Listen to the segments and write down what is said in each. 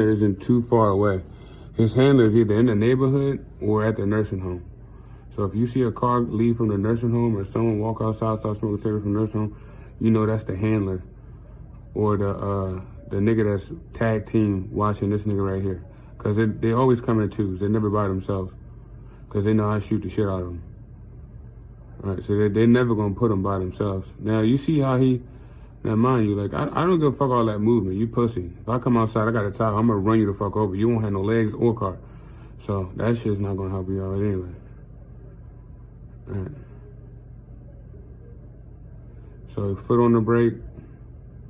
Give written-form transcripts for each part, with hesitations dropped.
isn't too far away. His handler is either in the neighborhood or at the nursing home. So if you see a car leave from the nursing home or someone walk outside, start smoking cigarettes from the nursing home, you know that's the handler or the nigga that's tag team watching this nigga right here. Because they always come in twos. They never by themselves. Because they know how to shoot the shit out of them. All right, so they're never going to put them by themselves. Now, you see how now mind you, like, I don't give a fuck all that movement. You pussy. If I come outside, I got a towel, I'm going to run you the fuck over. You won't have no legs or car. So that shit's not going to help you out anyway. All right. So foot on the brake,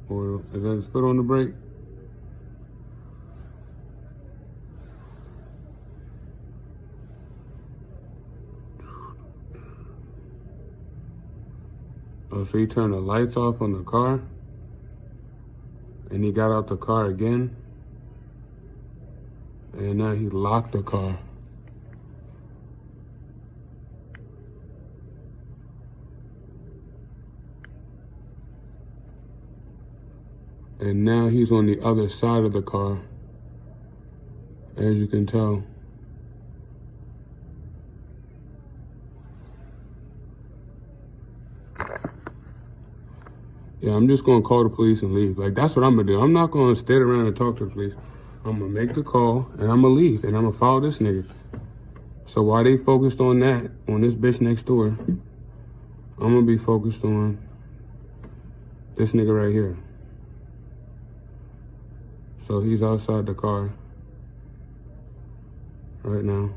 or is that his foot on the brake? Oh, so he turned the lights off on the car, and he got out the car again, and now he locked the car. And now he's on the other side of the car, as you can tell. Yeah, I'm just gonna call the police and leave. Like, that's what I'm gonna do. I'm not gonna stay around and talk to the police. I'm gonna make the call and I'm gonna leave and I'm gonna follow this nigga. So while they focused on that, on this bitch next door, I'm gonna be focused on this nigga right here. So he's outside the car right now.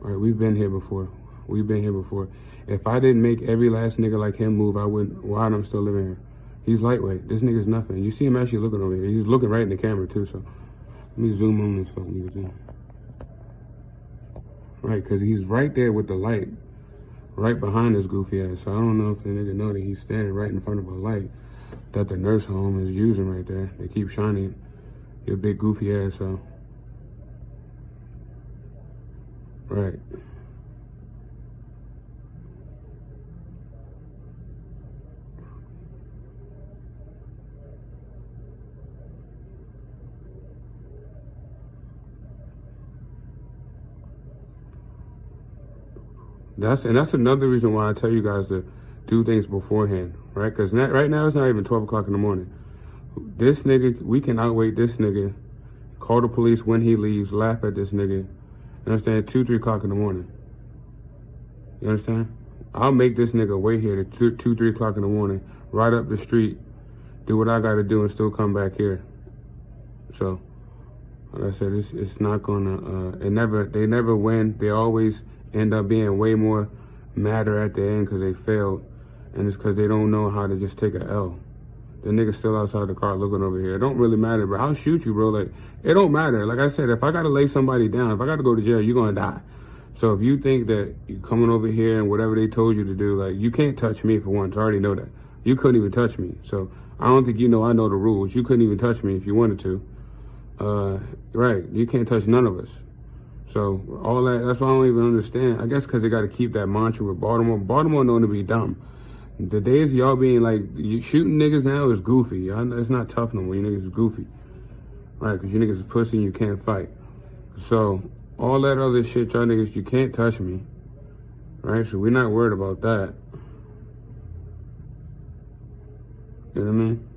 All right, we've been here before. We've been here before. If I didn't make every last nigga like him move, I wouldn't. Why I'm still living here? He's lightweight. This nigga's nothing. You see him actually looking over here. He's looking right in the camera too. So let me zoom on this fucking nigga thing. Right, because he's right there with the light, right behind this goofy ass. So I don't know if the nigga know that he's standing right in front of a light that the nurse home is using right there. They keep shining your big goofy ass out. Right. That's another reason why I tell you guys to do things beforehand, right? Because right now it's not even 12 o'clock in the morning. This nigga, we can outwait this nigga, call the police when he leaves, laugh at this nigga. You understand? 2, 3 o'clock in the morning. You understand? I'll make this nigga wait here to 2, 3 o'clock in the morning, ride up the street, do what I gotta do, and still come back here. So, like I said, it's not gonna. They never win. They always end up being way more madder at the end because they failed, and it's because they don't know how to just take a L. The nigga's still outside the car looking over here. It don't really matter, bro. I'll shoot you, bro. Like, it don't matter. Like I said, if I gotta lay somebody down, if I gotta go to jail, you're gonna die. So if you think that you coming over here and whatever they told you to do, like, you can't touch me for once. I already know that. You couldn't even touch me. So I don't think you know I know the rules. You couldn't even touch me if you wanted to. Right. You can't touch none of us. So all that's why I don't even understand. I guess because they got to keep that mantra with Baltimore. Baltimore known to be dumb. The days y'all being like, you shooting niggas now is goofy. It's not tough no more. You niggas is goofy. Right, because you niggas is pussy and you can't fight. So all that other shit, y'all niggas, you can't touch me. Right, so we're not worried about that. You know what I mean?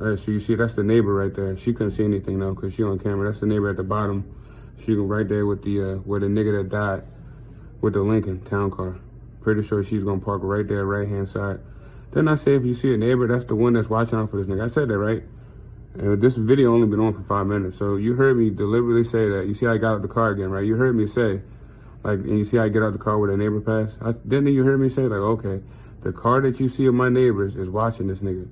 All right, so you see, that's the neighbor right there. She couldn't see anything though, because she on camera. That's the neighbor at the bottom. She right there with the, where the nigga that died with the Lincoln town car. Pretty sure she's gonna park right there, right-hand side. Then I say, if you see a neighbor, that's the one that's watching out for this nigga. I said that, right? And this video only been on for 5 minutes. So you heard me deliberately say that. You see I got out the car again, right? You heard me say, like, and you see I get out the car with a neighbor pass? Didn't you hear me say, like, okay, the car that you see of my neighbors is watching this nigga.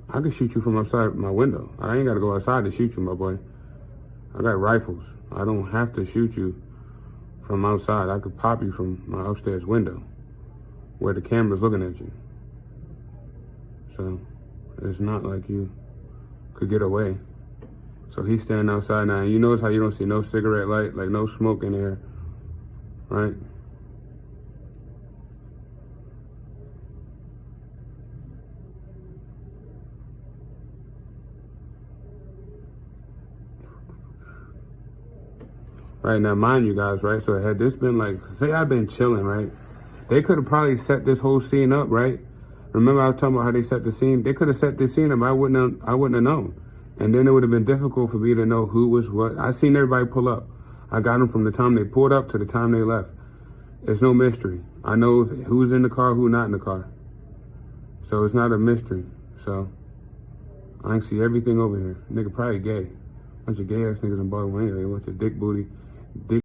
I can shoot you from outside my window. I ain't got to go outside to shoot you, my boy. I got rifles. I don't have to shoot you from outside. I could pop you from my upstairs window where the camera's looking at you. So it's not like you could get away. So he's standing outside now. You notice how you don't see no cigarette light, like no smoke in there right? Right now, mind you guys, right? So had this been like, say I've been chilling, right? They could have probably set this whole scene up, right? Remember I was talking about how they set the scene? They could have set this scene up. I wouldn't have known. And then it would have been difficult for me to know who was what. I seen everybody pull up. I got them from the time they pulled up to the time they left. It's no mystery. I know who's in the car, who not in the car. So it's not a mystery. So I can see everything over here. Nigga probably gay. Bunch of gay ass niggas in Baltimore anyway. Bunch of dick booty, dick